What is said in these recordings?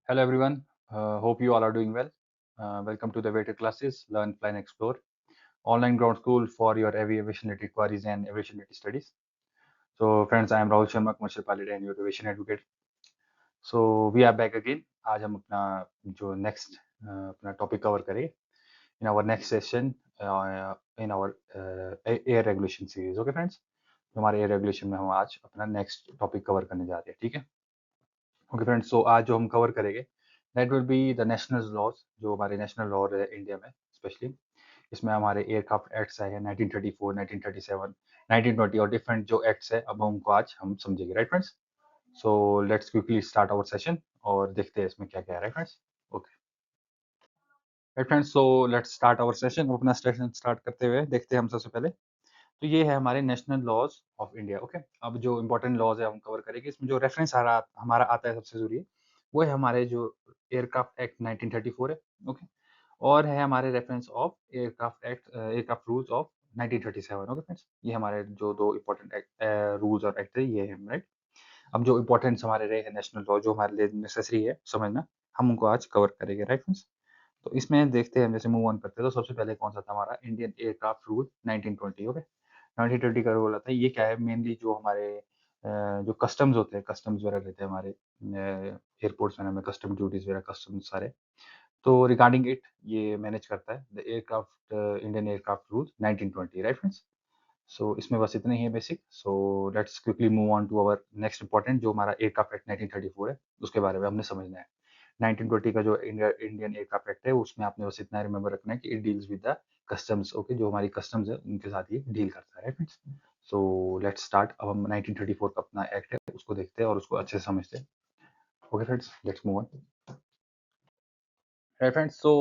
Hello everyone. Hope you all are doing well. Welcome to the Waiter Classes Learn, Plan, Explore online ground school for your aviation related queries and aviation related studies. So friends, I am Rahul Sharma, commercial pilot and your aviation advocate. So we are back again. आज हम अपना जो next अपना topic cover करेंगे in our next session in our air regulation series. Okay friends, हमारे air regulation में हम आज अपना next topic cover करने जा रहे हैं, ठीक है? ओके फ्रेंड्स, सो आज जो हम कवर करेंगे that will be the national laws, जो हमारे नेशनल लॉ है इंडिया में स्पेशली। इसमें हमारे एयरक्राफ्ट एक्ट्स है 1934, 1937, 1920 और डिफरेंट जो एक्ट्स है अब उनको आज हम समझेंगे, right friends. So let's quickly start our session और देखते हैं इसमें क्या क्या है, right friends. Okay right friends, so let's start our session. अपना सेशन स्टार्ट करते हुए देखते हैं हम सबसे पहले तो ये है हमारे national laws of India. Okay, अब जो इंपॉर्टेंट लॉज है हम कवर करेंगे। इसमें जो रेफरेंस हमारा आता है सबसे जरूरी वो है हमारे जो एयरक्राफ्ट एक्ट 1934 है। ओके, और है हमारे reference of aircraft act aircraft rules of 1937। Okay friends, ये हमारे जो दो इंपॉर्टेंट रूल्स और एक्ट है ये है, राइट। अब जो इंपॉर्टेंट्स हमारे रहे हैं नेशनल लॉ जो हमारे लिए नेसेसरी है समझना, हम उनको आज कवर करेंगे, राइट फ्रेंड्स। तो इसमें देखते हैं, जैसे मूव ऑन करते हैं तो सबसे पहले कौन सा था हमारा इंडियन एयरक्राफ्ट रूल 1920। ओके, 1920 का रूल आता है। ये क्या है मेनली जो हमारे जो कस्टम्स होते हैं, कस्टम्स वगैरह रहते हैं हमारे एयरपोर्ट्स में, हमें कस्टम ड्यूटीज वगैरह कस्टम्स सारे, तो रिगार्डिंग इट ये मैनेज करता है the aircraft Indian aircraft rule 1920, right friends. So इसमें बस इतना ही है basic. So let's quickly move on to our next important जो हमारा एयरक्राफ्ट एक्ट 1934 है, उसके बारे में हमने समझना है। 1920 का जो इंडियन एयरक्राफ्ट एक्ट है उसमें आपने बस इतना रिमेंबर रखना है कि it deals with the customs. Okay, जो हमारी कस्टम्स है उनके साथ ये डील करता है, फ्रेंड्स। So let's start. अब हम 1934 का अपना एक्ट है उसको देखते हैं और उसको अच्छे से समझते हैं। Okay friends, let's move on. Right friends, so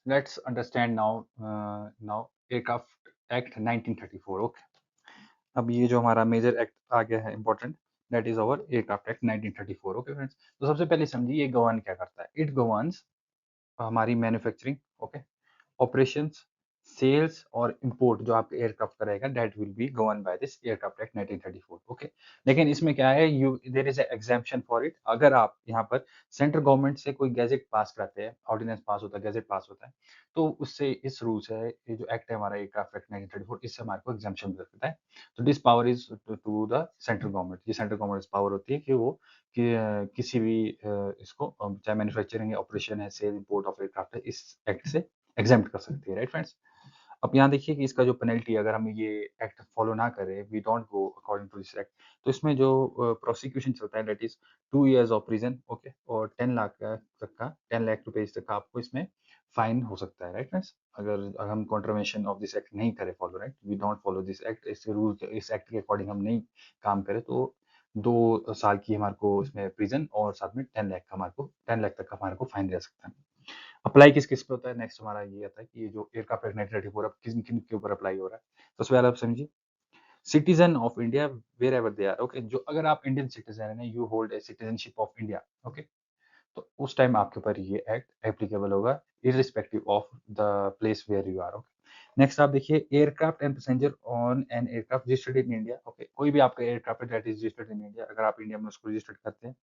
let's understand now aircraft act 1934। Okay, अब ये जो हमारा मेजर एक्ट आ गया है important, that is our aircraft act 1934। Okay friends, तो सबसे पहले समझिए ये गवर्न क्या करता है। इट गवर्न्स हमारी मैन्युफैक्चरिंग, ओके, ऑपरेशंस, सेल्स और इंपोर्ट जो आपके एयरक्राफ्ट का रहेगा that will be govern by this aircraft act 1934। Okay, लेकिन इसमें क्या है, you there is exemption for it. अगर आप यहाँ पर सेंट्रल गवर्नमेंट से कोई गैजेट पास कराते हैं, ऑर्डिनेंस पास होता है, गैजेट पास होता है, तो उससे इस रूल से ये जो एक्ट है हमारा एयरक्राफ्ट एक्ट 1934, इससे हमारे को एग्जाम्पशन मिल सकता है। तो this power is to the central government. ये सेंट्रल गवर्नमेंट पावर होती है कि वो किसी भी इसको चाहे मैन्युफैक्चरिंग है, ऑपरेशन है, सेल इंपोर्ट ऑफ एयरक्राफ्ट है, इस एक्ट से एग्जेम्प्ट कर सकती है, राइट फ्रेंड्स। अब यहाँ देखिए कि इसका जो पेनल्टी अगर हम ये एक्ट फॉलो ना करें, we don't go according to this act, तो इसमें जो प्रोसिक्यूशन चलता है that is 2 years of prison, okay, और 10 लाख तक का 10 लाख रुपीज तक का आपको इसमें फाइन हो सकता है, राइट फ्रेंड्स। अगर हम कॉन्ट्रवेंशन ऑफ दिस एक्ट नहीं करें follow, right, we don't follow this act, इस रूल इस एक्ट के अकॉर्डिंग हम नहीं काम करें तो 2 साल की हमारे को इसमें प्रिजन और साथ में 10 लाख का हमारे को 10 लाख तक का हमारे को फाइन रह सकता है। अप्लाई किस किस पे होता है, नेक्स्ट हमारा ये आता है कि ये जो एयरक्राफ्ट एक्ट 1934 अब किन किन के ऊपर अप्लाई हो रहा है। सबसे पहले आप समझिए, citizen of India wherever they are. Okay, जो अगर आप इंडियन सिटीजन है, you hold a citizenship of India, okay, तो उस टाइम आपके ऊपर ये एक्ट एप्लीकेबल होगा irrespective of the place where you are. Okay, next आप देखिए, aircraft and passenger on an aircraft registered in India. Okay, कोई भी आपका aircraft that is registered in India, अगर आप इंडिया में उसको रजिस्टर्ड करते हैं,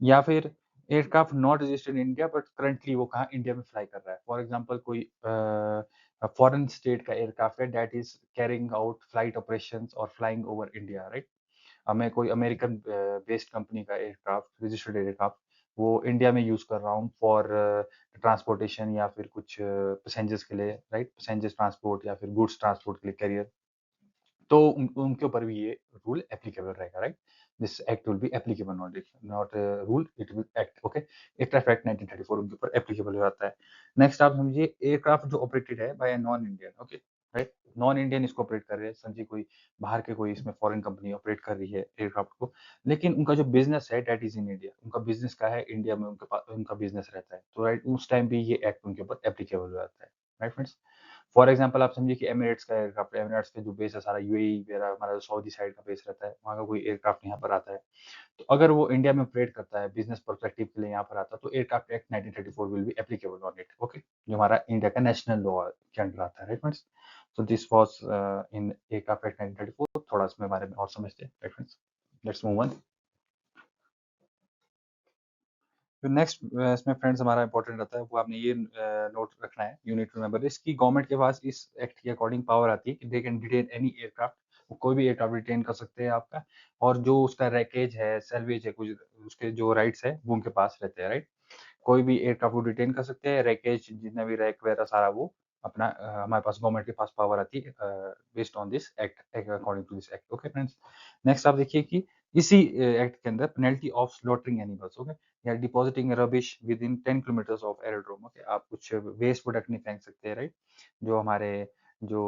या फिर aircraft not registered in India but currently वो कहाँ इंडिया में फ्लाई कर रहा है। फॉर एग्जांपल कोई फॉरेन स्टेट का एयरक्राफ्ट है that is carrying out flight operations और फ्लाइंग ओवर इंडिया, राइट। हमें कोई अमेरिकन बेस्ड कंपनी का एयरक्राफ्ट, रजिस्टर्ड एयरक्राफ्ट, वो इंडिया में यूज कर रहा हूँ फॉर ट्रांसपोर्टेशन या फिर कुछ पैसेंजर्स के लिए, राइट, पैसेंजर्स ट्रांसपोर्ट या फिर गुड्स ट्रांसपोर्ट के लिए कैरियर, तो उनके ऊपर भी ये रूल एप्लीकेबल रहेगा, right. This act will be applicable, not rule, it will act. Okay, aircraft act 1934 उनके ऊपर एप्लीकेबल हो जाता है। नेक्स्ट आप समझिए, एयरक्राफ्ट जो ऑपरेटेड है bye non Indian, okay, right, non Indian इसको ऑपरेट कर रहे हैं, समझिए कोई बाहर के कोई इसमें फॉरेन कंपनी ऑपरेट कर रही है एयरक्राफ्ट को, लेकिन उनका जो बिजनेस है दैट इज इन इंडिया, उनका बिजनेस का है इंडिया में, उनके पास उनका बिजनेस रहता है, तो राइट उस टाइम भी ये एक्ट उनके ऊपर एप्लीकेबल हो जाता है, राइट फ्रेंड्स। फॉर एग्जाम्पल आप समझिए कि एमिरेट्स का एयरक्राफ्ट, एमिरेट्स का जो बेस है सारा यूएई वगैरह, हमारा जो सऊदी साइड का बेस रहता है, वहाँ का कोई एयरक्राफ्ट यहाँ पर आता है, तो अगर वो इंडिया में ऑपरेट करता है बिजनेस पर्सपेक्टिव के लिए यहाँ पर आता है, तो aircraft act 1934 will be applicable on it. Okay, जो हमारा इंडिया का नेशनल लॉ के अंडर आता है, right friends. So this was in aircraft act 1934। थोड़ा इसमें बारे में और समझते हैं, right friends. Let's move on. जो नेक्स्ट इसमें फ्रेंड्स हमारा इंपॉर्टेंट रहता है वो आपने ये नोट रखना है, you need to remember this, कि गवर्नमेंट के पास इस एक्ट के अकॉर्डिंग पावर आती है कि they can detain any aircraft, वो कोई भी एयरक्राफ्ट डिटेन कर सकते हैं आपका, और जो उसका रैकेज है, सैल्वेज है, कुछ उसके जो राइट्स है वो उनके पास रहते हैं, राइट। कोई भी एयरक्राफ्ट को डिटेन कर सकते हैं, रैकेज जितना भी रैक वगैरह सारा वो अपना हमारे पास गवर्नमेंट के पास पावर आती है based on this act, according to this act. Okay friends, next आप देखिए कि इसी एक्ट के अंदर penalty of slaughtering animals, okay, या depositing rubbish within 10 kilometres of aerodrome, okay, आप कुछ वेस्ट प्रोडक्ट नहीं फेंक सकते, राइट। जो हमारे जो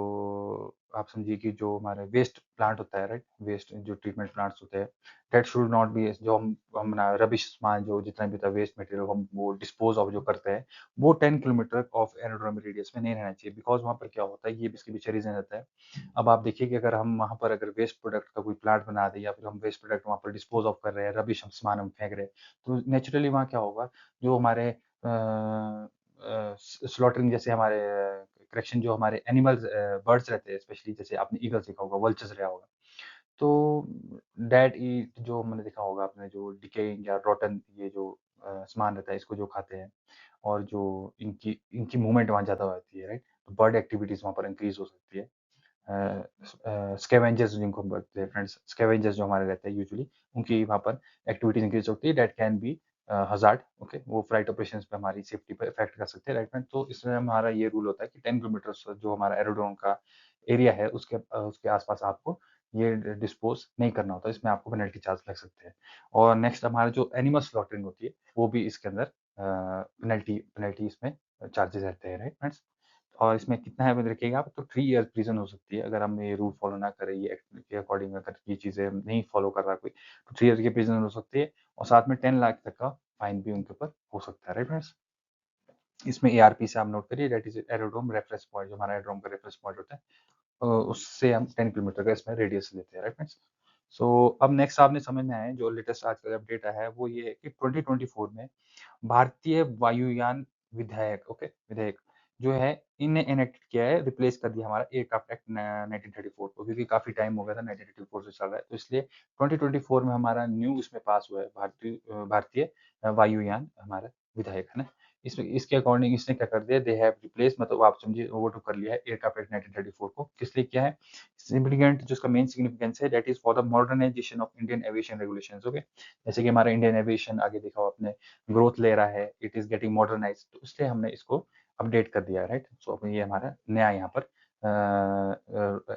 आप समझिए कि जो हमारे वेस्ट प्लांट होता है, राइट, वेस्ट जो ट्रीटमेंट प्लांट्स होते हैं, दैट शुड नॉट बी, जो हम ना रबिश सामान जो जितना भी होता है वेस्ट मटेरियल हम वो डिस्पोज ऑफ जो करते हैं, वो 10 किलोमीटर ऑफ एरोड्रोम रेडियस में नहीं रहना चाहिए, बिकॉज वहाँ पर क्या होता है, ये इसके पीछे रीजन रहता है। अब आप देखिए कि अगर हम वहाँ पर अगर वेस्ट प्रोडक्ट का कोई प्लांट बना दे, या फिर हम वेस्ट प्रोडक्ट वहाँ पर डिस्पोज ऑफ कर रहे हैं, रबिश हम सामान हम फेंक रहे हैं, तो नेचुरली वहाँ क्या होगा, जो हमारे स्लॉटरिंग जैसे हमारे करेक्शन जो हमारे एनिमल्स बर्ड्स रहते हैं, स्पेशली जैसे आपने ईगल्स देखा होगा, वल्चर्स रहा होगा, तो दैट ईट, जो मैंने देखा होगा आपने, जो डिकेइंग या रॉटन ये जो सामान रहता है, इसको जो खाते हैं, और जो इनकी इनकी मूवमेंट वहाँ ज़्यादा होती है, राइट, तो बर्ड एक्टिविटीज वहाँ पर इंक्रीज हो सकती है। स्कैवेंजर्स जिनको हम बोलते हैं फ्रेंड्स, स्कैवेंजर्स जो हमारे रहते हैं यूजुअली, उनकी वहाँ पर एक्टिविटीज इंक्रीज होती है, that can be hazard, okay, वो फ्लाइट ऑपरेशंस पे हमारी सेफ्टी पर इफेक्ट कर सकते हैं, राइट फ्रेंड। तो इसमें हमारा ये रूल होता है कि 10 किलोमीटर जो हमारा एरोड्रोम का एरिया है उसके आसपास आपको ये डिस्पोज नहीं करना होता, इसमें आपको पेनल्टी चार्ज लग सकते हैं। और नेक्स्ट हमारा जो एनिमल स्लॉटरिंग होती है वो भी इसके अंदर पेनल्टी पेनल्टी इसमें चार्जेस रहते हैं, राइट फ्रेंड्स। और इसमें कितना है रखिएगा आप, तो 3 ईयर प्रिजन हो सकती है अगर हम ये रूल फॉलो ना करें, ये एक्ट के अकॉर्डिंग अगर ये चीज़ें नहीं फॉलो कर रहा कोई, तो 3 ईयर की प्रिजन हो सकती है, और साथ में 10 लाख तक का फाइन भी उनके ऊपर हो सकता है, राइट फ्रेंड्स। इसमें एआरपी से आप नोट करिए, that is aerodrome reference point, जो हमारा एरोड्रोम का रेफरेंस पॉइंट होता है, उससे हम 10 किलोमीटर का इसमें रेडियस लेते हैं, राइट फ्रेंड्स। सो अब नेक्स्ट आपने समझना है, जो लेटेस्ट आज का अपडेट आया है वो ये है कि 2024 में भारतीय वायुयान विधेयक, ओके, विधेयक जो है इन्हें एनेक्ट किया है, रिप्लेस कर दिया हमारा एयरक्राफ्ट एक्ट 1934 को, क्योंकि काफी टाइम हो गया था, 1934 से चल रहा है, तो इसलिए 2024 में हमारा न्यू इसमें पास हुआ है भारतीय वायुयान हमारा विधेयक, है ना। इसमें इसके अकॉर्डिंग इसने क्या कर दिया, दे हैव रिप्लेस, मतलब आप समझिए ओवरटू कर लिया है एयरक्राफ्ट एक्ट 1934 को। किस लिए किया है, सिग्निफिकेंट जो इसका मेन सिग्निफिकेंस है, that is for the modernization of Indian aviation regulations, okay. जैसे कि हमारा इंडियन एविएशन आगे देखा हो आपने, ग्रोथ ले रहा है, इट इज गेटिंग मॉडर्नाइज, तो इसलिए हमने इसको अपडेट कर दिया, राइट। सो अब ये हमारा नया यहाँ पर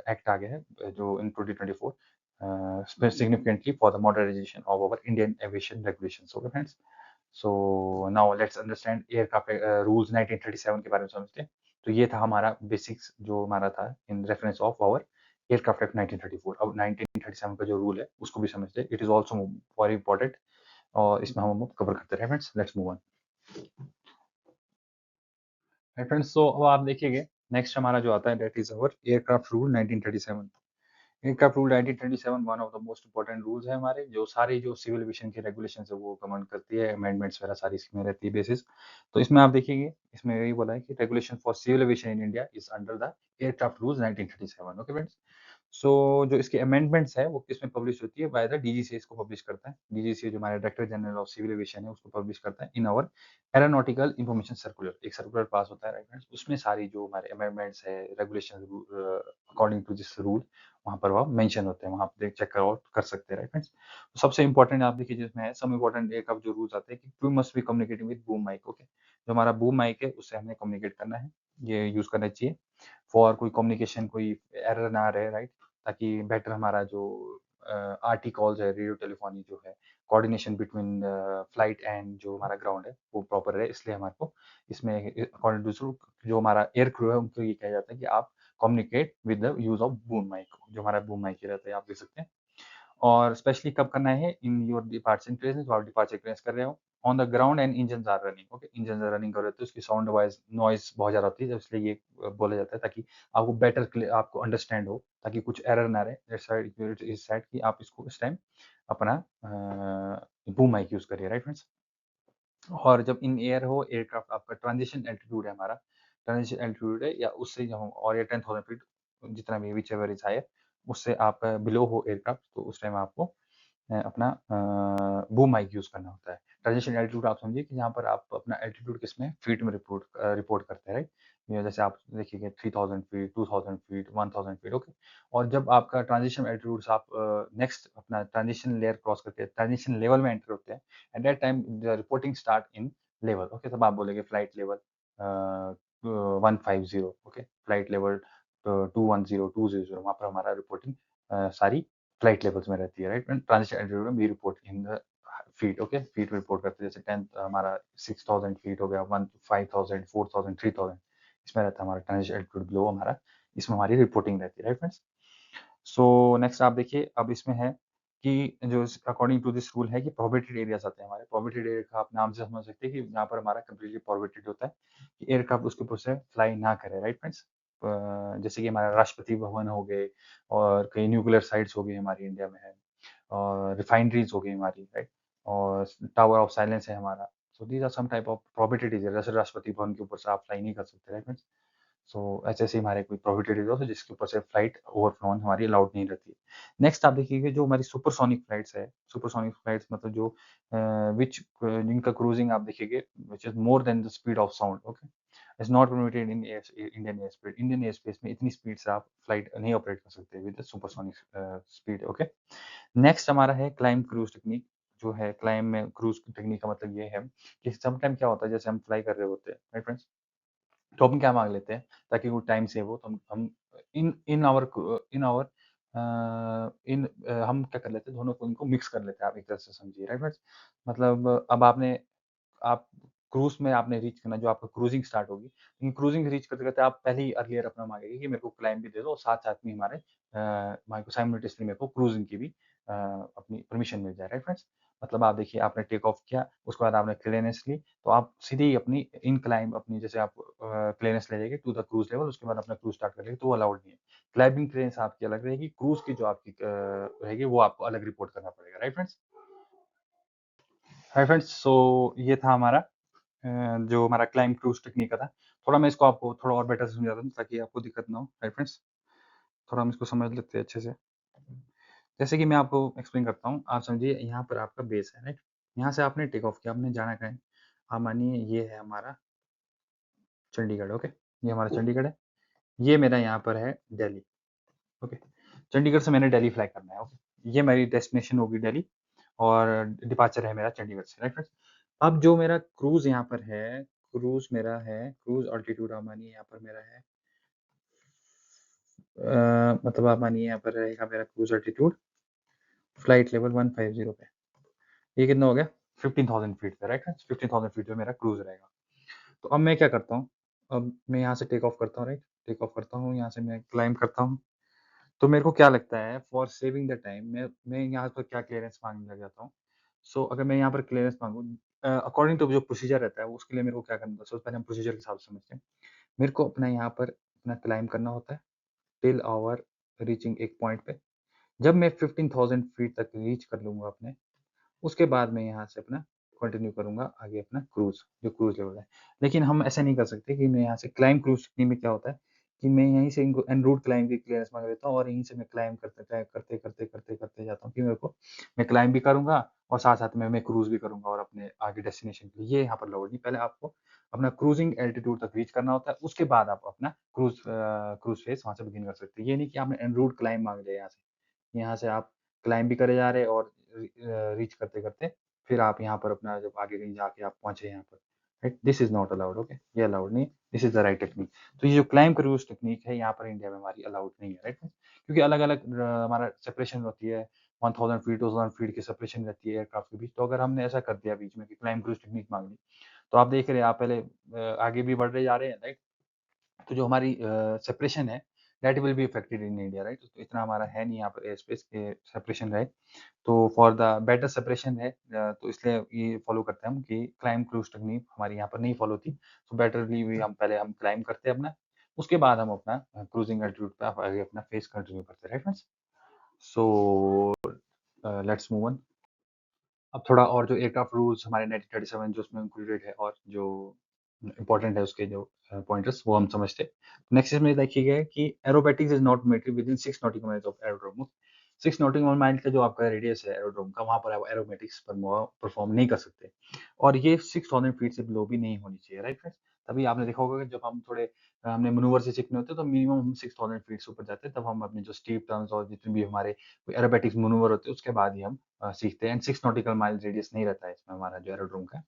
एक्ट आ गया है जो इन 2024 significantly for the modernization of our Indian aviation regulations. Okay, friends. So now let's understand aircraft rules 1937 के बारे में समझते हैं। तो ये था हमारा बेसिक्स जो हमारा था in reference of our aircraft act 1934। अब 1937 का जो रूल है उसको भी समझते हैं, it is also very important, और इसमें हम कवर करते रहे friends. Let's move on friends. So अब आप देखिए नेक्स्ट हमारा जो आता है that is our aircraft rule 1937। Aircraft rule 1937 one of the most important rules है हमारे, जो सारी जो सिविल एविएशन की रेगुलेशन है वो कमेंट करती है, अमेंडमेंट्स वगैरह सारी इसमें रहती है बेसिस। तो इसमें आप देखिए इसमें यही बोला है कि regulation for civil aviation in India is under the aircraft rules 1937। Okay friends. So जो इसके अमेंडमेंट्स है वो किसमें पब्लिश होती है, बाय द डीजीसीए इसको पब्लिश करता है, डीजीसीए जो हमारे director general of civil aviation है उसको पब्लिश करता है in our aeronautical information circular. एक सर्कुलर पास होता है, राइट फ्रेंड्स, उसमें सारी जो हमारे अमेंडमेंट्स है, regulation according to this rule वहाँ पर वह मेंशन होते हैं, वहाँ पे चेक आउट कर सकते हैं, राइट फ्रेंड्स। तो सबसे इंपॉर्टेंट आप देखिए जिसमें है सम इंपॉर्टेंट एक अब जो रूल्स आते हैं कि we must be communicating with boom mic, okay. जो हमारा बूम माइक है उससे हमने कम्युनिकेट करना है, ये यूज करना चाहिए फॉर कोई कम्युनिकेशन, कोई एरर ना रहे, राइट, ताकि बेटर हमारा जो आरटी कॉल्स है, रेडियो टेलीफोनी जो है, कोऑर्डिनेशन बिटवीन फ्लाइट एंड जो हमारा ग्राउंड है वो प्रॉपर रहे, इसलिए हमारे को इसमें अकॉर्डिंग टू जो हमारा एयर क्रू है उनको ये कहा जाता है कि आप communicate with the use of boom mic, जो हमारा बूम माइक रहता है आप देख सकते हैं। और स्पेशली कब करना है, इन योर डिपार्चर क्लियरेंस, आप डिपार्चर क्लियरेंस कर रहे हो on the ground and engine are running, okay, engine running कर रहे हो तो उसकी साउंड वाइज नॉइज बहुत ज्यादा होती है, इसलिए ये बोला जाता है ताकि आपको बेटर आपको अंडरस्टैंड हो, ताकि कुछ एरर ना रहे, इस साइड की आप इसको इस टाइम अपना बूम माइक यूज करिए, राइट फ्रेंड्स। और जब इन एयर हो एयरक्राफ्ट, आपका ट्रांजिशन एल्टीट्यूड है हमारा, ट्रांजिशन एल्टीट्यूड है या उससे जब हम और या 10,000 फीट जितना भी विच एवर इज हायर, उससे आप बिलो हो एयरक्राफ्ट, तो उस टाइम आपको अपना बूम माइक यूज करना होता है। ट्रांजिशन एल्टीट्यूड आप समझिए कि यहाँ पर आप अपना एल्टीट्यूड किसमें फीट में रिपोर्ट करते हैं, राइट। जैसे आप देखिए 3000 फीट, 2000 फीट, 1000 फीट, ओके। और जब आपका ट्रांजिशन एल्टीट्यूड आप नेक्स्ट अपना ट्रांजिशन लेयर क्रॉस करके ट्रांजिशन लेवल में एंटर होते हैं, at that time the reporting start in level, okay. तब आप बोलेंगे flight level 150, okay, flight level 210, 200, वहाँ पर हमारा रिपोर्टिंग सारी फ्लाइट लेवल्स में रहती है, राइट। ट्रांजिशन एल्टीट्यूड में we report in the feet, okay, feet report करते हैं। जैसे 10 हमारा 6000 फीट हो गया, 5000, 4000, 3000, इसमें रहता है हमारा ट्रांजिशन एल्टीट्यूड बिलो हमारा, इसमें हमारी रिपोर्टिंग रहती है, राइट फ्रेंड्स। सो नेक्स्ट आप देखिए, अब इसमें है कि जो अकॉर्डिंग टू दिस रूल है कि प्रोहिबिटेड एरियाज आते हैं हमारे। प्रोहिबिटेड एरिया का आप नाम से समझ सकते हैं कि यहाँ पर हमारा कंप्लीटली प्रोहिबिटेड होता है कि एयरक्राफ्ट उसके ऊपर से फ्लाई ना करे, राइट फ्रेंड्स। जैसे कि हमारा राष्ट्रपति भवन हो गए, और कई न्यूक्लियर साइट्स हो गई हमारी इंडिया में है, और रिफाइनरीज हो गई हमारी, राइट, और टावर ऑफ साइलेंस है हमारा। So these are some type of prohibited area. जैसे राष्ट्रपति भवन के ऊपर से आप फ्लाई नहीं कर सकते, राइट फ्रेंड्स। सो ऐसे ऐसे हमारे कोई प्रोहिबिटेड एरिया है जिसके ऊपर से फ्लाइट ओवरफ्लोन हमारी अलाउड नहीं रहती है। नेक्स्ट आप देखिए जो हमारी सुपरसोनिक फ्लाइट्स है, सुपरसोनिक फ्लाइट्स मतलब जो विच जिनका क्रूजिंग आप देखिएगा which is more than the speed of sound, okay, is not permitted in Indian air space. Indian air space में इतनी स्पीड से आप फ्लाइट नहीं ऑपरेट कर सकते with supersonic speed, okay. Next हमारा है क्लाइंब क्रूज टेक्निक। जो है क्लाइंब में क्रूज टेक्निक का मतलब ये है कि समटाइम क्या होता है, जैसे हम फ्लाई कर रहे होते हैं, राइट फ्रेंड्स, तो हम क्या मांग लेते हैं ताकि वो टाइम सेव हो, तो हम इन इन आवर इन आवर हम क्या कर लेते हैं, दोनों को इनको मिक्स कर लेते हैं, आप एक तरह से समझिए, राइट फ्रेंड्स। मतलब अब आप क्रूज में आपने रीच करना, जो आपका क्रूजिंग स्टार्ट होगी, लेकिन क्रूजिंग रीच करते करते आप पहले ही अर्लियर अपना मांगेंगे कि मेरे को क्लाइंब भी दे दो, और साथ साथ में हमारे को साइमल्टेनियसली मेरे को क्रूजिंग की भी अपनी परमिशन मिल जाए, राइट फ्रेंड्स। मतलब आप देखिए, आपने टेक ऑफ किया, उसके बाद आपने क्लियरेंस ली, तो आप सीधे ही अपनी इन क्लाइंब अपनी जैसे आप क्लियरेंस ले जाएंगे टू द क्रूज लेवल, उसके बाद अपना क्रूज स्टार्ट कर लेंगे, तो वो अलाउड नहीं है। क्लाइंबिंग क्लियरेंस आपकी अलग रहेगी, क्रूज की जो आपकी रहेगी वो आपको अलग रिपोर्ट करना पड़ेगा, राइट फ्रेंड्स। हाय फ्रेंड्स, सो ये था हमारा जो हमारा क्लाइंब क्रूज टेक्निक का था। थोड़ा मैं इसको आपको थोड़ा और बेटर से समझाता हूँ ताकि आपको दिक्कत ना हो, राइट फ्रेंड्स। थोड़ा हम इसको समझ लेते हैं अच्छे से। जैसे कि मैं आपको एक्सप्लेन करता हूँ, आप समझिए यहाँ पर आपका बेस है, राइट। यहाँ से आपने टेक ऑफ किया, आपने जाना कहीं, आप मानिए ये है हमारा चंडीगढ़, ओके, ये हमारा चंडीगढ़ है, ये मेरा यहाँ पर है दिल्ली, ओके। चंडीगढ़ से मैंने दिल्ली फ्लाई करना है, ओके, ये मेरी डेस्टिनेशन होगी दिल्ली, और डिपार्चर है मेरा चंडीगढ़ से, राइट फ्रेंड्स। अब जो मेरा क्रूज यहाँ पर है, क्रूज मेरा है, क्रूज ऑल्टीट्यूड आप मानिए यहाँ पर मेरा है मतलब आप मानिए यहाँ पर रहेगा मेरा क्रूज ऑल्टीट्यूड फ्लाइट लेवल 150 पे। ये कितना हो गया, 15,000 फीट पे, राइट फ्रेंड्स। 15,000 फीट पे मेरा क्रूज रहेगा। तो अब मैं क्या करता हूँ, अब मैं यहाँ से टेक ऑफ करता हूँ, राइट, टेक ऑफ करता हूँ, यहाँ से मैं क्लाइंब करता हूँ। तो मेरे को क्या लगता है, फॉर सेविंग द टाइम मैं यहाँ पर क्या क्लियरेंस मांगने लग जाता हूँ। सो अगर मैं यहाँ पर क्लियरेंस मांगू, अकॉर्डिंग टू जो प्रोसीजर रहता है उसके लिए मेरे को क्या करना होता है, सबसे पहले हम प्रोसीजर के हिसाब से समझते हैं। मेरे को अपना यहाँ पर अपना क्लाइंब करना होता है टिल आवर रीचिंग एक पॉइंट पे। जब मैं 15,000 फीट तक रीच कर लूंगा अपने, उसके बाद मैं यहाँ से अपना कंटिन्यू करूंगा आगे अपना क्रूज, जो क्रूज लेवल है। लेकिन हम ऐसा नहीं कर सकते कि मैं यहाँ से क्लाइंब क्रूज में क्या होता है कि मैं यहीं से इनको एन रूट क्लाइंब की क्लियरेंस मांग लेता हूँ, और यहीं से मैं क्लाइंब करते करते करते करते करते जाता हूँ कि मेरे को मैं क्लाइंब भी करूंगा और साथ साथ में मैं क्रूज भी करूंगा, और अपने आगे डेस्टिनेशन के लिए ये यहाँ पर लोड नहीं। पहले आपको अपना क्रूजिंग एल्टीट्यूड तक रीच करना होता है, उसके बाद आप अपना क्रूज फेस वहां से बिगिन कर सकते हैं। ये नहीं कि आपने एन रूट क्लाइंब मांग लिया यहाँ से आप क्लाइंब भी करे जा रहे हैं, और रीच करते करते फिर आप यहाँ पर अपना जब आगे कहीं जाके आप पहुंचे यहाँ पर, right, this is not allowed, okay, ये अलाउड नहीं, this is the right technique. तो ये जो क्लाइंब क्रूज टेक्निक है यहाँ पर इंडिया में हमारी अलाउड नहीं है, राइट, क्योंकि अलग अलग हमारा सेपरेशन होती है, 1000 फीट 2000 फीट की सेपरेशन रहती है एयरक्राफ्ट के बीच। तो अगर हमने ऐसा कर दिया बीच में कि क्लाइंब क्रूज टेक्निक मांग ली, तो आप देख रहे हैं, आप पहले आगे भी बढ़ रहे जा रहे हैं, राइट। तो जो हमारी सेपरेशन है that will B affected in India, right. तो इतना हमारा है नहीं यहाँ पर एयर स्पेस के सेपरेशन रहे। तो फॉर द बेटर सेपरेशन है, तो इसलिए ये फॉलो करते हैं हम कि क्लाइंब क्रूज टेक्निक हमारी यहाँ पर नहीं फॉलो थी। तो बेटरली भी हम पहले हम क्लाइंब करते हैं अपना, उसके बाद हम अपना क्रूजिंग एल्टीट्यूड पे आगे अपना फेस कंटिन्यू करते हैं, right friends. So let's move on. अब थोड़ा और जो एयरक्राफ्ट रूल्स हमारे 1937 जो उसमें इंक्लूडेड है, और जो इम्पोर्टेंट है उसके जो पॉइंटर्स वो हम समझते हैं। नेक्स्ट इसमें देखिए गया है कि aerobatics is not permitted with in 6 nautical miles of aerodrome. 6 nautical mile का जो आपका रेडियस है एरोड्रोम का, वहां पर आप एरोबैटिक्स परफॉर्म नहीं कर सकते। और ये 6000 फीट से बिलो भी नहीं होनी चाहिए, राइट फ्रेंड्स? तभी आपने देखा होगा कि जब हम थोड़े हमने मैनूवर से सीखने होते हैं तो मिनिमम हम 6000 फीट से ऊपर जाते हैं, तब हम अपने जो स्टीप टर्न्स और जितने भी हमारे कोई एरोबैटिक्स मैनूवर होते हैं उसके बाद ही हम सीखते हैं। एंड 6 नॉटिकल माइल रेडियस नहीं रहता है इसमें हमारा जो एरोड्रोम का।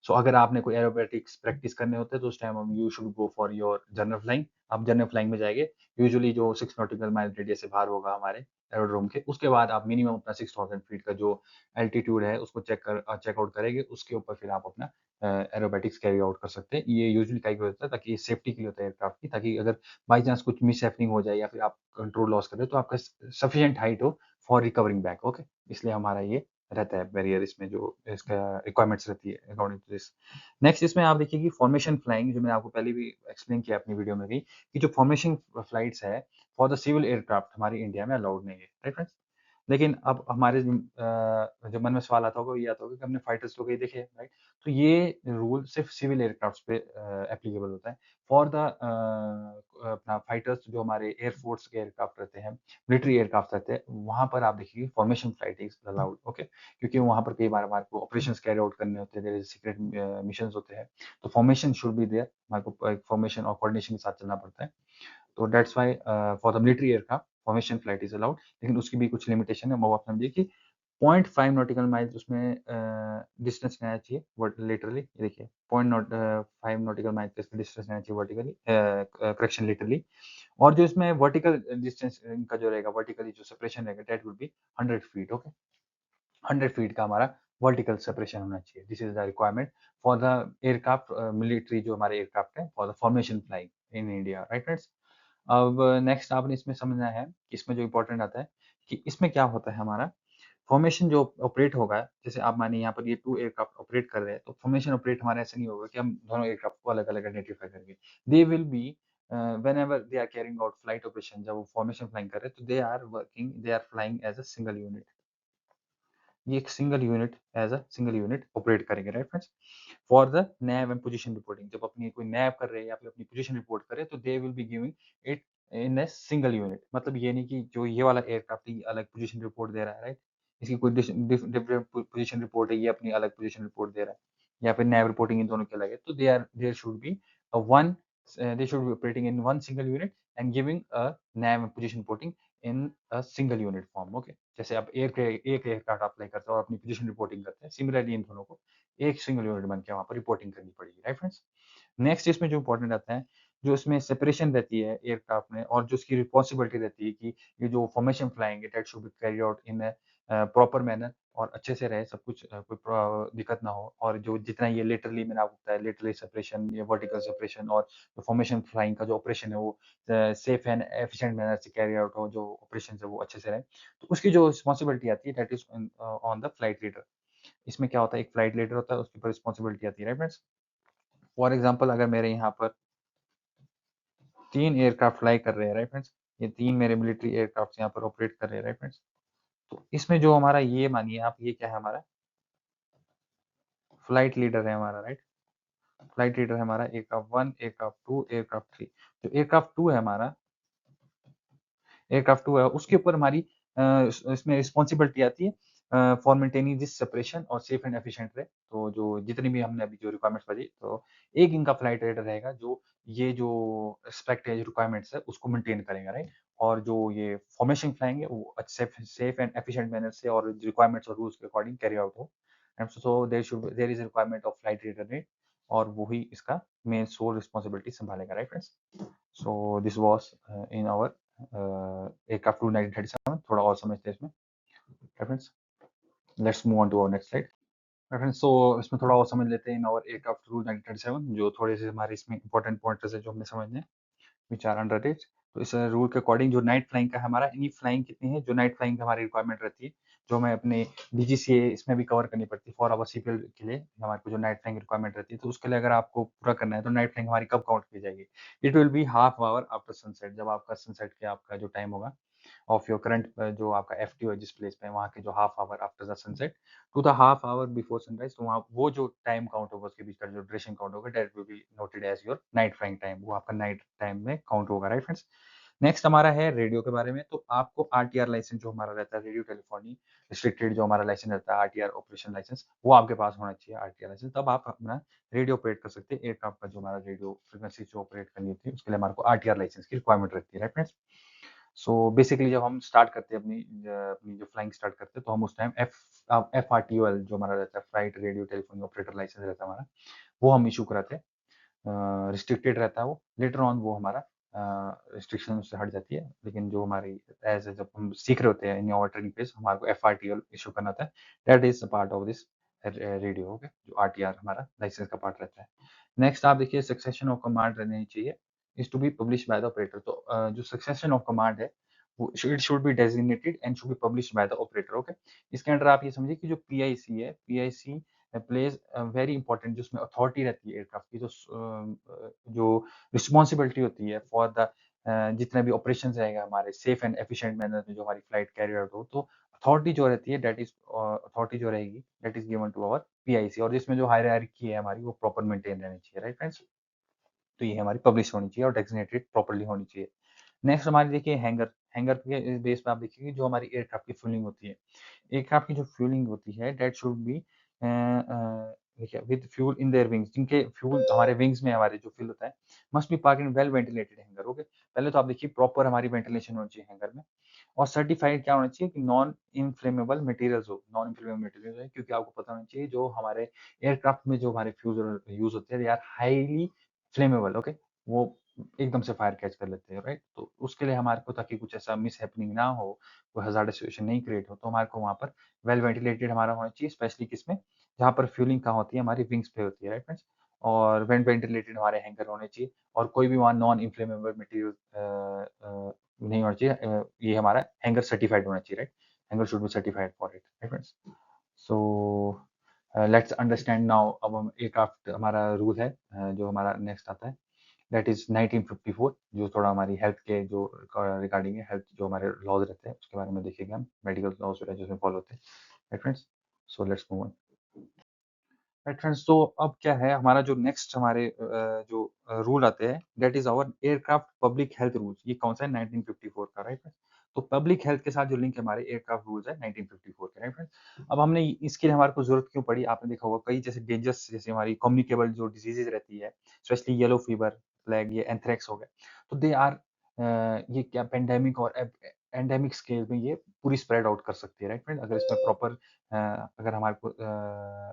सो अगर आपने कोई एरोबैटिक्स प्रैक्टिस करने होते हैं तो उस टाइम हम you should go for your general flying. आप जनरल फ्लाइंग में जाएँगे, यूजुअली जो 6 नॉटिकल माइल रेडियस से बाहर होगा हमारे एरोड्रोम के, उसके बाद आप मिनिमम अपना 6000 फीट का जो एल्टीट्यूड है उसको चेक आउट करेंगे, उसके ऊपर फिर आप अपना एरोबैटिक्स कैरी आउट कर सकते हैं। ये यूजुअली काहे के लिए होता है ताकि सेफ्टी के लिए होता है एयरक्राफ्ट की, ताकि अगर बाय चांस कुछ मिसहैपनिंग हो जाए या फिर आप कंट्रोल लॉस कर रहे हो तो आपका सफिशिएंट हाइट हो फॉर रिकवरिंग बैक, ओके? इसलिए हमारा ये रहता है बैरियर, इसमें जो इसका रिक्वायरमेंट्स रहती है अकॉर्डिंग टू दिस। नेक्स्ट इसमें आप देखिए कि फॉर्मेशन फ्लाइंग, जो मैंने आपको पहले भी एक्सप्लेन किया अपनी वीडियो में भी, कि जो फॉर्मेशन फ्लाइट्स है फॉर द सिविल एयरक्राफ्ट हमारी इंडिया में अलाउड नहीं है, राइट फ्रेंड्स? लेकिन अब हमारे जो मन में सवाल आता होगा वो ये आता होगा कि हमने फाइटर्स तो कहीं देखे हैं, राइट? तो ये रूल सिर्फ सिविल एयरक्राफ्ट्स पे एप्लीकेबल होता है। फॉर द अपना फाइटर्स जो हमारे एयर फोर्स के एयरक्राफ्ट रहते हैं, मिलिट्री एयरक्राफ्ट रहते हैं, वहाँ पर आप देखिए formation flight is allowed, okay? क्योंकि वहाँ पर कई बार हमारे को ऑपरेशंस कैरी आउट करने होते हैं, देयर इज़ सीक्रेट मिशंस होते हैं, तो फॉर्मेशन शुड बी देयर, हमारे को एक फॉर्मेशन और कोऑर्डिनेशन के साथ चलना पड़ता है। तो that's why for the military aircraft formation flight is allowed, लेकिन उसकी भी कुछ लिमिटेशन है, वो आप समझिए कि 0.5 नॉटिकल माइल्स उसमें डिस्टेंस रहना चाहिए वर्ट लिटरली, ये देखिए 5 नॉटिकल माइल्स का इसका डिस्टेंस रहना चाहिए वर्टिकली, करेक्शन लिटरली। और जो इसमें वर्टिकल डिस्टेंस इनका जो रहेगा, वर्टिकली जो सेपरेशन रहेगा, that will B 100 feet, okay? 100 feet का हमारा वर्टिकल सेपरेशन होना चाहिए। This is the requirement for the aircraft, military जो हमारे एयरक्राफ्ट है for the formation flying in India, right friends? अब नेक्स्ट आपने इसमें समझना है कि इसमें जो इम्पोर्टेंट आता है कि इसमें क्या होता है हमारा फॉर्मेशन जो ऑपरेट होगा, जैसे आप मानिए यहाँ पर ये 2 एयरक्राफ्ट ऑपरेट कर रहे हैं, तो फॉर्मेशन ऑपरेट हमारा ऐसा नहीं होगा कि हम दोनों एयरक्राफ्ट को अलग-अलग आइडेंटिफाई करेंगे। They will be whenever they are carrying out flight operation, जब वो फॉर्मेशन फ्लाइंग कर रहे हैं, तो they are flying as a single unit. ये एक single unit as a single unit operate करेंगे, right friends? For the nav and position reporting, जब अपनी कोई नैव कर रहे हैं या फिर अपनी पोजीशन रिपोर्ट कर रहे हैं, तो दे will be giving it in a single unit. मतलब ये नहीं कि जो ये वाला एयरक्राफ्ट है, ये अलग पोजीशन रिपोर्ट दे रहा है, राइट? इसकी कोई डिफरेंट पोजीशन रिपोर्ट है, ये अपनी अलग पोजीशन रिपोर्ट दे रहा है, या फिर नैव रिपोर्टिंग इन दोनों की अलग है। तो there should be a one they should be operating in one single unit and giving a nav position reporting in a single unit form, okay? जैसे आप एक एयरक्राफ्ट अप्लाई करते हो और अपनी पोजीशन रिपोर्टिंग करते हैं, सिमिलरली इन दोनों को एक सिंगल यूनिट बन के वहाँ पर रिपोर्टिंग करनी पड़ेगी, राइट फ्रेंड्स? नेक्स्ट इसमें जो इम्पोर्टेंट आता है, जो इसमें सेपरेशन रहती है एयरक्राफ्ट में और जो उसकी रिस्पॉन्सिबिलिटी रहती है कि ये जो फॉर्मेशन फ्लाइंग है that should be carried out in a proper manner और अच्छे से रहे सब कुछ, कोई दिक्कत ना हो, और जो जितना ये लेटरली मैंने आपको बताया लेटरली सेपरेशन या वर्टिकल सेपरेशन और जो फॉर्मेशन फ्लाइंग का जो ऑपरेशन है वो सेफ एंड एफिशिएंट मैनर से कैरी आउट हो, जो ऑपरेशन है वो अच्छे से रहे। तो उसकी जो रिस्पॉन्सिबिलिटी आती है that is on the flight leader. इसमें क्या होता है, एक फ्लाइट लीडर होता है, उसके ऊपर रिस्पॉन्सिबिलिटी आती है, राइट फ्रेंड्स? फॉर एग्जांपल अगर मेरे यहाँ पर 3 एयरक्राफ्ट फ्लाई कर रहे हैं, राइट फ्रेंड्स? ये 3 मेरे मिलिट्री एयरक्राफ्ट यहाँ पर ऑपरेट कर रहे हैं, राइट फ्रेंड्स? तो इसमें जो हमारा ये मानिए आप, ये क्या है हमारा फ्लाइट लीडर है हमारा, राइट? फ्लाइट लीडर है हमारा एयरक्राफ्ट 1, एयरक्राफ्ट 2, एयरक्राफ्ट 3। जो एयरक्राफ्ट 2 है हमारा, एयरक्राफ्ट 2 है, उसके ऊपर हमारी इसमें रिस्पॉन्सिबिलिटी आती है फॉर मेंटेनिंग दिस सेपरेशन और सेफ एंड एफिशिएंट रहे। तो जो जितनी भी हमने अभी जो रिक्वायरमेंट्स पढ़ी, तो एक इनका फ्लाइट रेडर रहेगा जो ये जो एस्पेक्ट है, जो रिक्वायरमेंट्स है, उसको मेंटेन करेगा, राइट? और जो ये फॉर्मेशन फ्लाइंग है, वो safe safe and efficient manner से और रिक्वायरमेंट्स और रूल्स के अकॉर्डिंग कैरी आउट हो। And so there is a requirement of flight radar, right? और वही इसका मेन सोल रिस्पॉन्सिबिलिटी संभालेगा, right friends? So this was in our aircraft rule 1937. थोड़ा और समझते हैं इसमें, reference. Let's move on to our next slide. Reference, तो इसमें थोड़ा और समझ लेते हैं इन आवर एयरक्राफ्ट रूल 1937, जो थोड़े से हमारे इसमें इंपॉर्टेंट पॉइंटर्स है जो हमने समझने हैं, व्हिच आर अंडर इट। तो इस रूल के अकॉर्डिंग जो नाइट फ्लाइंग का हमारा एनी फ्लाइंग कितनी है, जो नाइट फ्लाइंग की हमारी रिक्वायरमेंट रहती है, जो हमें अपने डीजीसीए इसमें भी कवर करनी पड़ती है फॉर आवर सीपीएल के लिए, हमारे को जो नाइट फ्लाइंग रिक्वायरमेंट रहती है, तो उसके लिए अगर आपको पूरा करना है तो नाइट फ्लाइंग हमारी कब काउंट की जाएगी? It will be half hour after sunset, जब आपका सनसेट के आपका जो टाइम होगा ऑफ योर करंट जो आपका एफटीओ है जिस प्लेस पे है, वहाँ के जो half hour after the sunset to the half hour before sunrise, तो वहाँ वो जो टाइम काउंट होगा उसके बीच का जो ड्यूरेशन काउंट होगा that will be noted as your night flying time, वो आपका नाइट टाइम में काउंट होगा, राइट फ्रेंड्स? नेक्स्ट हमारा है रेडियो के बारे में। तो आपको आरटीआर लाइसेंस जो हमारा रहता है, रेडियो टेलीफोनी रिस्ट्रिक्टेड जो हमारा लाइसेंस रहता है, आरटीआर ऑपरेशन लाइसेंस, वो आपके पास होना चाहिए आरटीआर लाइसेंस। तब आप अपना रेडियो ऑपरेट कर सकते हैं। एयरक्राफ्ट का जो हमारा रेडियो फ्रीक्वेंसी जो ऑपरेट करनी होती है, उसके लिए हमारे को आरटीआर लाइसेंस की रिक्वायरमेंट रहती है, राइट फ्रेंड्स। सो बेसिकली जब हम स्टार्ट करते हैं अपनी जो फ्लाइंग स्टार्ट करते हैं, तो हम उस टाइम एफआरटीओएल जो हमारा रहता है, flight radio telephony operator licence रहता है हमारा, वो हम इशू कराते हैं। रिस्ट्रिक्टेड रहता है वो। लेटर ऑन वो हमारा रिस्ट्रिक्शन उससे हट जाती है। लेकिन जो हमारी एज जब हम सीख रहे होते हैं इन आवर ट्रेनिंग फेज, हमारे को एफआरटीएल इशू करना था। That is part of this radio, okay, जो आरटीआर हमारा लाइसेंस का पार्ट रहता है। नेक्स्ट आप देखिए, सक्सेशन ऑफ कमांड रहनी चाहिए, is to be publish by the operator. तो जो सक्सेशन ऑफ कमांड है, वो it should be designated and should be publish by the operator, okay. इसके अंडर आप ये समझिए कि जो पीआईसी है, पीआईसी प्लेज वेरी इंपॉर्टेंट, जिसमें अथॉरिटी रहती है एयरक्राफ्ट की, जो रिस्पॉन्सिबिलिटी होती है फॉर द जितने भी ऑपरेशन रहेगा हमारे सेफ एंड एफिशिएंट मैनर में जो हमारी फ्लाइट कैरी आउट हो, तो अथॉरिटी जो रहती है, दैट इज अथॉरिटी जो रहेगी, that is given to our PIC. और जिसमें जो हायरार्की है हमारी, वो प्रॉपर मेंटेन रहनी चाहिए, राइट फ्रेंड्स। तो ये हमारी पब्लिश होनी चाहिए और डेजिग्नेटेड प्रॉपर्ली होनी चाहिए। नेक्स्ट हमारी देखिए हैंगर। हैंगर के बेस पे आप देखिए जो हमारी एयरक्राफ्ट की फ्यूलिंग होती है, एयरक्राफ्ट की जो फ्यूलिंग होती है, दैट शुड बी देखिए with fuel in their wings. जिनके फ्यूल हमारे विंग्स में हमारे जो फ्यूल होता है, must be park in well ventilated hanger, okay. पहले तो आप देखिए प्रॉपर हमारी वेंटिलेशन होनी चाहिए हैंगर में। और सर्टिफाइड क्या होना चाहिए कि नॉन इनफ्लेमेबल मटेरियल्स हो, नॉन इनफ्लेमेबल मटेरियल है, क्योंकि आपको पता होना चाहिए जो हमारे एयरक्राफ्ट में जो हमारे फ्यूल यूज होते हैं, they are highly flammable, okay. वो एकदम से फायर कैच कर लेते हैं, राइट। तो उसके लिए हमारे को, ताकि कुछ ऐसा मिस हैपनिंग ना हो, कोई हजार्डस सिचुएशन नहीं क्रिएट हो, तो हमारे को वहाँ पर वेल वेंटिलेटेड हमारा होना चाहिए, स्पेशली किसमें, जहाँ पर फ्यूलिंग कहाँ होती है, हमारी विंग्स पे होती है, राइट फ्रेंड्स। और वेल वेंटिलेटेड हमारे हैंगर होने चाहिए, और कोई भी वहाँ नॉन इन्फ्लेमेबल मटेरियल नहीं होना चाहिए। ये हमारा हैंगर सर्टिफाइड होना चाहिए, right. Hanger should be certified for it, right friends. So let's understand now. अब हम एयरक्राफ्ट हमारा रूल है, जो हमारा नेक्स्ट आता है, दैट इज 1954, जो थोड़ा हमारी हेल्थ के जो रिगार्डिंग है, हेल्थ जो हमारे लॉज रहते हैं, उसके बारे में देखेंगे हम, मेडिकल लॉज वगैरह जो उसमें फॉलो होते हैं, right friends. So let's move on, right friends. तो अब क्या है हमारा जो नेक्स्ट हमारे जो रूल आते हैं, that is our aircraft public health rules. ये कौन सा है, 1954 का, राइट फ्रेंड्स। तो पब्लिक हेल्थ के साथ जो लिंक है हमारे एयरक्राफ्ट रूल्स है 1954 के, राइट फ्रेंड्स। अब हमने इसके लिए हमारे को जरूरत क्यों पड़ी, आपने देखा होगा कई जैसे डेंजरस, जैसे हमारी कम्युनिकेबल जो डिजीजेज रहती है, स्पेशली येलो फीवर, प्लेग, ये एंथ्रेक्स हो गए, तो दे आर ये क्या पेंडेमिक और एंडेमिक स्केल में ये पूरी स्प्रेड आउट कर सकती है, राइट फ्रेंड, अगर इसमें प्रॉपर अगर हमारे को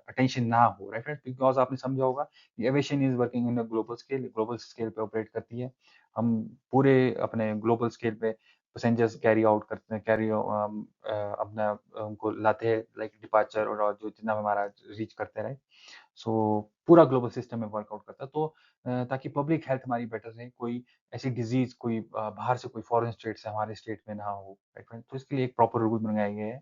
अटेंशन ना हो, राइट फ्रेंड। बिकॉज आपने समझा होगा कि aviation is working in global scale पे ऑपरेट करती है। हम पूरे अपने ग्लोबल स्केल पे पैसेंजर्स कैरी आउट करते हैं, अपना उनको लाते हैं, लाइक डिपार्चर और जो जितना हमारा रीच करते हैं, सो पूरा ग्लोबल सिस्टम में वर्कआउट करता है। तो ताकि पब्लिक हेल्थ हमारी बेटर रहे, कोई ऐसी डिजीज कोई बाहर से कोई फॉरेन स्टेट से हमारे स्टेट में ना हो, राइट। तो इसके लिए एक प्रॉपर रूल बनाए गए हैं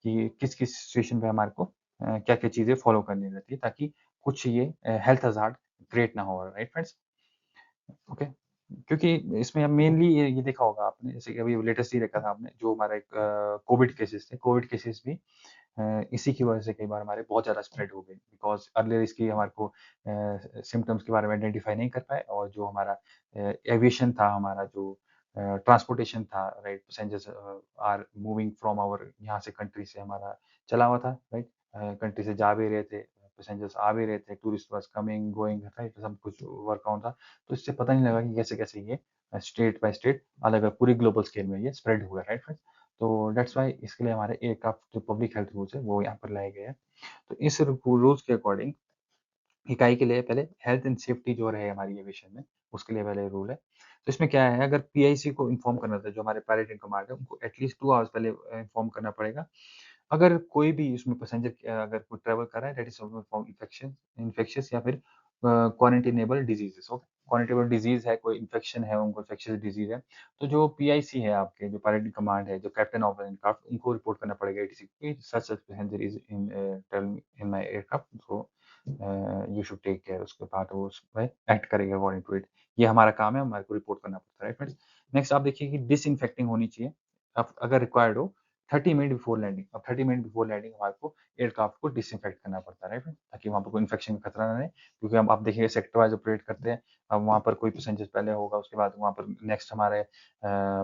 कि किस किस सिचुएशन पे हमारे को क्या क्या चीजें फॉलो करनी रहती है, ताकि कुछ ये हेल्थ हजार्ड क्रिएट ना हो, राइट फ्रेंड्स, ओके। क्योंकि इसमें मेनली ये देखा होगा आपने, जैसे कि अभी लेटेस्ट ही देखा था आपने, जो हमारा एक कोविड केसेस थे, कोविड केसेस भी इसी की वजह से कई बार हमारे बहुत ज़्यादा स्प्रेड हो गई, बिकॉज अर्लियर इसकी हमारे को सिम्टम्स के बारे में आइडेंटिफाई नहीं कर पाए, और जो हमारा एविएशन था, हमारा जो ट्रांसपोर्टेशन था, right, passengers are moving from our यहाँ से कंट्री से हमारा चला हुआ था, राइट। कंट्री से जा भी रहे थे, पैसेंजर्स आ भी रहे थे, tourist bus coming going, right, सब कुछ वर्क ऑन था। तो इससे पता नहीं लगा कि कैसे कैसे ये स्टेट बाय स्टेट अलग अलग पूरी ग्लोबल स्केल में ये स्प्रेड हुआ, राइट फ्रेंड्स। तो दैट्स वाई इसके लिए हमारे एयरक्राफ्ट जो पब्लिक हेल्थ रूल्स है वो यहाँ पर लाए गए हैं। तो इस रूल्स के अकॉर्डिंग इकाई के लिए पहले हेल्थ एंड सेफ्टी जो रहे हमारी एविएशन में, उसके लिए पहले रूल है। तो इसमें क्या है, अगर पीआईसी को इन्फॉर्म करना था, जो हमारे पायलट इन कमांड है, उनको एटलीस्ट 2 आवर्स पहले इन्फॉर्म करना पड़ेगा। अगर कोई भी उसमें पैसेंजर अगर कोई ट्रैवल कर रहा है, दैट इज फ्रॉम इन्फेक्शियस या फिर क्वारंटाइनेबल डिजीजेस, ओके। क्वारंटाइनेबल डिजीज है, कोई इन्फेक्शन है, उनको इन्फेक्शियस डिजीज है, तो जो पीआईसी है आपके, जो पायलट इन कमांड है, जो कैप्टन ऑफ एयरक्राफ्ट, उनको रिपोर्ट करना पड़ेगा एटीसी को, such such passenger is in my aircraft, so you should take care. उसके बाद वो उस पे एक्ट करेगा अकॉर्डिंग टू इट। ये हमारा काम है, हमारे को रिपोर्ट करना पड़ता है, राइट फ्रेंड्स। नेक्स्ट आप देखिए कि डिसइंफेक्टिंग होनी चाहिए, अब अगर रिक्वायर्ड हो, 30 मिनट बिफोर लैंडिंग। अब 30 मिनट बिफोर लैंडिंग हमारे को एयरक्राफ्ट को डिसइंफेक्ट करना पड़ता है, राइट, ताकि वहाँ पर कोई इन्फेक्शन का खतरा ना रहे, क्योंकि हम आप देखिए सेक्टर वाइज ऑपरेट करते हैं। अब वहाँ पर कोई पैसेंजर पहले होगा, उसके बाद वहाँ पर नेक्स्ट हमारे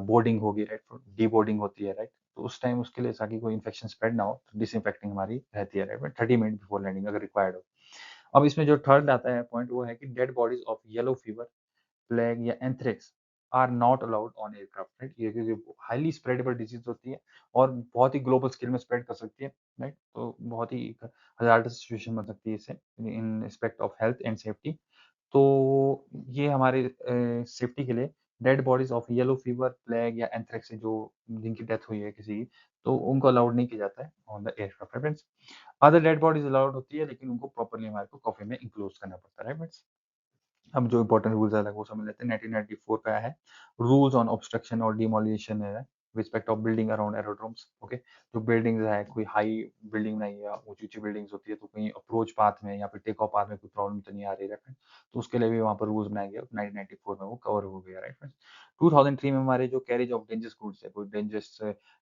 बोर्डिंग होगी, राइट, डी बोर्डिंग होती है, राइट, तो उस टाइम उसके लिए ताकि कोई इन्फेक्शन स्प्रेड ना हो तो डिसइंफेक्टिंग हमारी रहती है, राइट, 30 मिनट बिफोर लैंडिंग अगर रिक्वायर्ड हो। अब इसमें जो थर्ड आता है पॉइंट वो है कि dead bodies of yellow fever, plague या anthrax are not allowed on aircraft, right, ये क्योंकि हाईली स्प्रेडेबल डिजीज होती है और बहुत ही ग्लोबल स्केल में स्प्रेड कर सकती है, राइट, तो बहुत ही हजार्डस सिचुएशन बन सकती है इससे in respect of health and safety. तो ये हमारे सेफ्टी के लिए dead bodies of yellow fever, plague या एंथ्रेक्स से जो जिनकी डेथ हुई है किसी की, तो उनको अलाउड नहीं किया जाता है on the aircraft, right. Other dead bodies allowed होती है, लेकिन उनको प्रॉपर्ली हमारे को कॉफी में इंक्लूड करना पड़ता है, राइट। अब जो इंपॉर्टेंट रूल्स है वो समझ लेते हैं। 1994 का है रूल्स ऑन ऑब्स्ट्रक्शन और डिमोलिशन है respect of building around aerodromes, okay. जो बिल्डिंग्स है, कोई हाई बिल्डिंग नहीं है, ऊंची ऊंची बिल्डिंग्स होती है, तो कहीं अप्रोच पाथ में या फिर टेक ऑफ पाथ में कोई प्रॉब्लम तो नहीं आ रही, राइट, तो उसके लिए भी वहाँ पर रूल्स बनाए गए, 1994 में वो कवर हो गया, राइट। 2003 में हमारे जो कैरेज ऑफ डेंजरस गुड्स है, कोई डेंजरस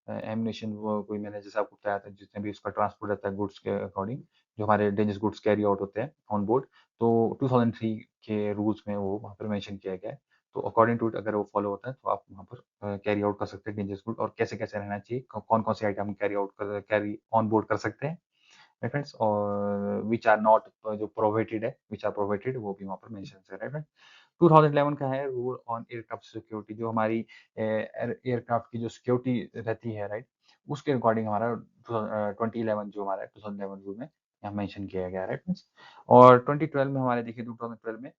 एमिनेशन, वो कोई मैंने जैसे आपको बताया था, जितने भी उसका ट्रांसपोर्ट रहता है गुड्स के अकॉर्डिंग, जो हमारे डेंजरस गुड्स कैरी आउट होते हैं ऑन बोर्ड, तो 2003 के रूल्स में वो वहाँ पर मेंशन किया गया है। तो अकॉर्डिंग टू इट अगर वो फॉलो होता है तो आप वहाँ पर कैरी आउट कर सकते हैं डेंजरस गुड, और कैसे कैसे रहना चाहिए, कौन कौन से आइटम कैरी ऑन बोर्ड कर सकते हैं, राइट फ्रेंड्स, और विच आर नॉट, जो प्रोहिबिटेड है, विच आर प्रोहिबिटेड, वो भी वहाँ पर मेंशन है, राइट फ्रेंड्स। 2011 का है रूल ऑन एयरक्राफ्ट सिक्योरिटी, जो हमारी एयरक्राफ्ट की जो सिक्योरिटी रहती है, राइट, उसके अकॉर्डिंग हमारा 2011 जो हमारा 2011 रूल में यहाँ मेंशन किया गया है, राइट फ्रेंड्स। और 2012 में हमारे देखिए 2012 में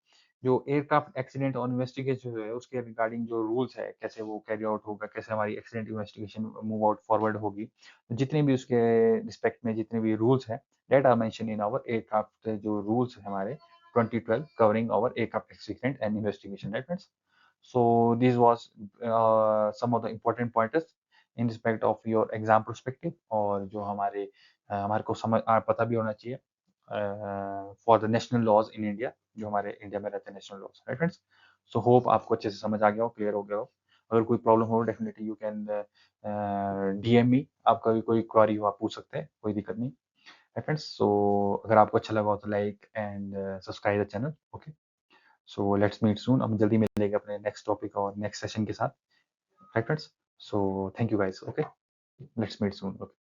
जो एयरक्राफ्ट एक्सीडेंट और इन्वेस्टिगेशन जो है उसके रिगार्डिंग जो रूल्स है, कैसे वो कैरी आउट होगा, कैसे हमारी accident investigation move out forward होगी, तो जितने भी उसके रिस्पेक्ट में जितने भी रूल्स हैं, that are mention in our aircraft, जो रूल्स है हमारे 2012 covering our aircraft accident and investigation, right friends? So this was some of the important pointers in respect of your exam perspective, और जो हमारे को पता भी होना चाहिए for the national laws in India, जो हमारे इंडिया में रहते हैं national laws, right friends. So hope आपको अच्छे से समझ आ गया हो, क्लियर हो गया हो। अगर कोई प्रॉब्लम हो definitely you can DM me, आपका भी कोई क्वेरी हो आप पूछ सकते हैं, कोई दिक्कत नहीं, right friends. So अगर आपको अच्छा लगा हो तो like and subscribe the channel, okay. So let's meet soon, हम जल्दी मिलेंगे अपने नेक्स्ट टॉपिक और नेक्स्ट सेशन के साथ, right friends. So thank you guys, okay, let's meet soon, okay.